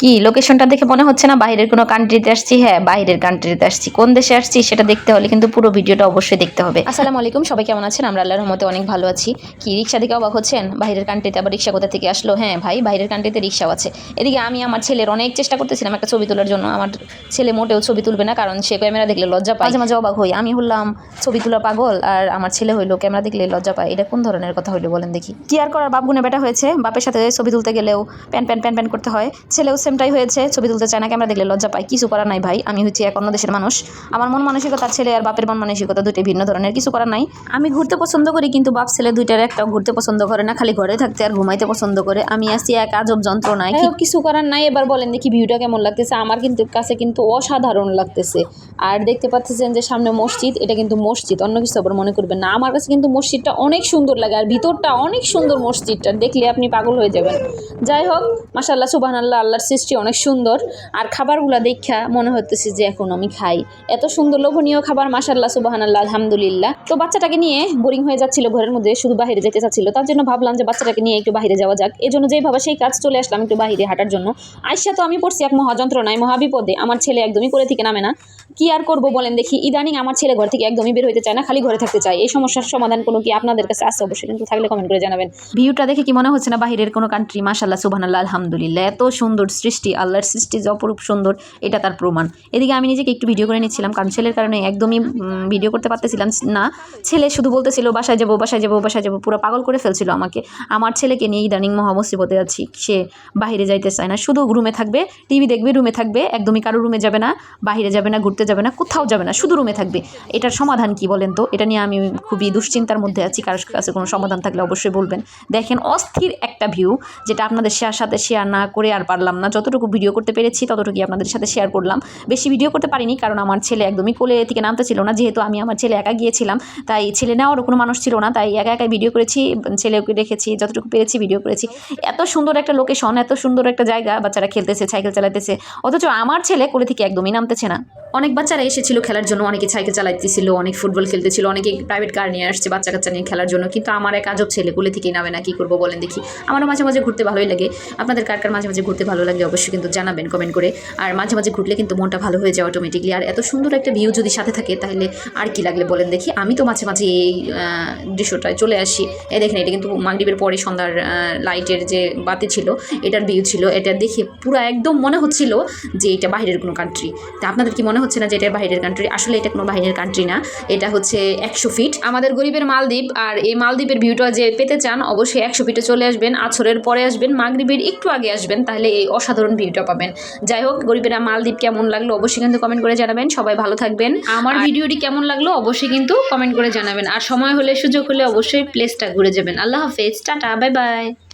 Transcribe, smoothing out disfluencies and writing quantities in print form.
কি লোকেশনটা দেখে মনে হচ্ছে না বাইরের কোনো কান্ট্রিতে আসছি? হ্যাঁ, বাইরের কান্ট্রিতে আসছি। কোন দেশে আসছি সেটা দেখতে হলে কিন্তু পুরো ভিডিওটা অবশ্যই দেখতে হবে। আসসালামু আলাইকুম, সবাই কেমন আছেন? আমরা আল্লাহর রহমতে অনেক ভালো আছি। কি রিক্সা থেকে অবাক হচ্ছেন? বাইরের কান্ট্রিতে আবার রিক্সা কোথা থেকে আসলো? হ্যাঁ ভাই, বাইরের কান্ট্রিতে রিক্সাও আছে। এদিকে আমি আমার ছেলের অনেক চেষ্টা করতেছিলাম একটা ছবি তোলার জন্য। আমার ছেলে মোটেও ছবি তুলবে না, কারণ সে ক্যামেরা দেখলে লজ্জা পায়। মাঝে মাঝে অবাক হই, আমি হলাম ছবি তোলা পাগল আর আমার ছেলে হইলো ক্যামেরা দেখলে লজ্জা পায়। এটা কোন ধরনের কথা হইলো বলেন দেখি? কি আর করার, বাপ গুনে বেটা হয়েছে, বাপের সাথে ছবি তুলতে গেলেও প্যান প্যান প্যান প্যান করতে হয়। ছেলেও সেমটাই হয়েছে, ছবি তুলতে চায় না, ক্যামেরা দেখলে লজ্জা পায়। কিছু করার নাই ভাই, আমি হচ্ছি এক অন্য দেশের মানুষ। আমার মন মানসিকতা ছেলে আর বাপের মন মানসিকতা দুটোই ভিন্ন ধরনের, কিছু করার নাই। আমি ঘুরতে পছন্দ করি, কিন্তু বাপ ছেলে দুইটার একটাও ঘুরতে পছন্দ করে না, খালি ঘরে থাকতে আর ঘুমাইতে পছন্দ করে। আমি আছি এক আজব যন্ত্রণায়, কিছু করার নাই। এবার বলেন দেখি ভিউটা কেমন লাগতেছে? আমার কিন্তু কাছে কিন্তু অসাধারণ লাগতেছে। আর দেখতে পাচ্ছেন যে সামনে মসজিদ, এটা কিন্তু মসজিদ, অন্য কিছু আবার মনে করবেন না। আমার কাছে কিন্তু মসজিদটা অনেক সুন্দর লাগে, আর ভিতরটা অনেক সুন্দর। মসজিদটা দেখলে আপনি পাগল হয়ে যাবেন। যাই হোক, মাশাআল্লাহ সুবহানাল্লাহ, আল্লাহর সৃষ্টি অনেক সুন্দর। আর খাবারগুলো দেখা মনে হতেছে যে এখন আমি খাই। এত সুন্দর লোভনীয় খাবার, মাশাআল্লাহ সুবহানাল্লাহ, আলহামদুলিল্লাহ। তো বাচ্চাটাকে নিয়ে বোরিং হয়ে যাচ্ছিল ঘরের মধ্যে, শুধু বাইরে যেতে চাচ্ছিল। তার জন্য ভাবলাম যে বাচ্চাটাকে নিয়ে একটু বাইরে যাওয়া যাক। এই জন্য যেই ভাবা সেই কাজ, চলে আসলাম একটু বাইরে হাঁটার জন্য। আইসা তো আমি পড়ছি এক মহাযন্ত্রণায়, মহাবিপদে। আমার ছেলে একদমই কোলে থেকে নামে না। কি আর করবো বলেন দেখি? ইদানিং আমার ছেলে ঘর থেকে একদমই বের হইতে চায় না, খালি ঘরে থাকতে চায়। এই সমস্যার সমাধান কোনো কি আপনাদের কাছে আছে? অবশ্যই কিন্তু থাকলে কমেন্ট করে জানাবেন। ভিউটা দেখে কি মনে হচ্ছে না বাইরের কোনো কান্ট্রি? মাশাআল্লাহ সুবহানাল্লাহ, আলহামদুলিল্লাহ। এত সুন্দর সৃষ্টি, আল্লাহর সৃষ্টি যে অপরূপ সুন্দর, এটা তার প্রমাণ। এদিকে আমি নিজেকে একটু ভিডিও করে নিচ্ছিলাম, কারণ ছেলের কারণে একদমই ভিডিও করতে পারতেছিলাম না। ছেলে শুধু বলতেছিল বাসায় যাবো, বাসায় যাবো, বাসায় যাবো, পুরো পাগল করে ফেলছিল আমাকে। আমার ছেলেকে নিয়ে ইদানিং মহামুসিবতে আছি। সে বাইরে যাইতে চায় না, শুধু রুমে থাকবে, টিভি দেখবে, রুমে থাকবে, একদমই কারো রুমে যাবে না, বাইরে যাবে না, ঘুরতে যাবে না, কোথাও যাবে না, শুধু রুমে থাকবে। এটার সমাধান কি বলেন তো? এটা নিয়ে আমি খুবই দুশ্চিন্তার মধ্যে আছি। কারোর কাছে কোনো সমাধান থাকলে অবশ্যই বলবেন। দেখেন অস্থির একটা ভিউ, যেটা আপনাদের সাথে শেয়ার না করে আর পারলাম না। যতটুকু ভিডিও করতে পেরেছি ততটুকুই আপনাদের সাথে শেয়ার করলাম। বেশি ভিডিও করতে পারিনি, কারণ আমার ছেলে একদমই কোলে থেকে নামতে ছিল না। যেহেতু আমি আমার ছেলে একা গিয়েছিলাম, তাই ছেলে নেওয়ারও কোনো মানুষ ছিল না, তাই একা একাই ভিডিও করেছি, ছেলেকে রেখেছি, যতটুকু পেরেছি ভিডিও করেছি। এত সুন্দর একটা লোকেশন, এত সুন্দর একটা জায়গা, বাচ্চারা খেলতেছে, সাইকেল চালাইতেছে, অথচ আমার ছেলে কোলে থেকে একদমই নামতেছে না। অনেক বাচ্চারা এসেছিল খেলার জন্য, অনেকে সাইকেল চালাইতেছিল, অনেক ফুটবল খেলতেছিল, অনেকে প্রাইভেট কার নিয়ে আসছে বাচ্চা কাচ্চা নিয়ে খেলার জন্য, কিন্তু আমার এক আজব ছেলে কোলে থেকেই নামে না। কি করবো বলেন দেখি? আমারও মাঝে মাঝে ঘুরতে ভালোই লাগে। আপনাদের কার কার মাঝে মাঝে ঘুরতে ভালো লাগে অবশ্যই কিন্তু জানাবেন কমেন্ট করে। আর মাঝে মাঝে ঘুরলে কিন্তু মনটা ভালো হয়ে যায় অটোমেটিকলি। আর এত সুন্দর একটা ভিউ যদি সাথে থাকে তাহলে আর কি লাগলে বলেন দেখি? আমি তো মাঝে মাঝে এই দৃশ্যটায় চলে আসি। এই দেখেন, এটা কিন্তু মাগরিবের পরে সন্ধ্যার লাইটের যে বাতি ছিল, এটার ভিউ ছিল। এটা দেখে পুরো একদম মনে হচ্ছিল যে এটা বাইরের কোনো কান্ট্রি। তা আপনাদের কি মনে হচ্ছে না যে এটা বাইরের কান্ট্রি? আসলে এটা কোনো বাইরের কান্ট্রি না, এটা হচ্ছে 100 ফিট আমাদের গরিবের মালদ্বীপ। আর এই মালদ্বীপের ভিউটা যে পেতে চান অবশ্যই 100 ফিটে চলে আসবেন, আছরের পরে আসবেন, মাগরিবের একটু আগে আসবেন, তাহলে এই অসাধারণ ভিউটা পাবেন। যাই হোক, গরিবের মালদ্বীপ কেমন লাগলো অবশ্যই কিন্তু কমেন্ট করে জানাবেন। সবাই ভালো থাকবেন। আমার ভিডিওটি কেমন লাগলো অবশ্যই কিন্তু কমেন্ট করে জানাবেন। আর সময় হলে, সুযোগ হলে অবশ্যই প্লেসটা ঘুরে যাবেন। আল্লাহ হাফেজ, টাটা, বাই বাই।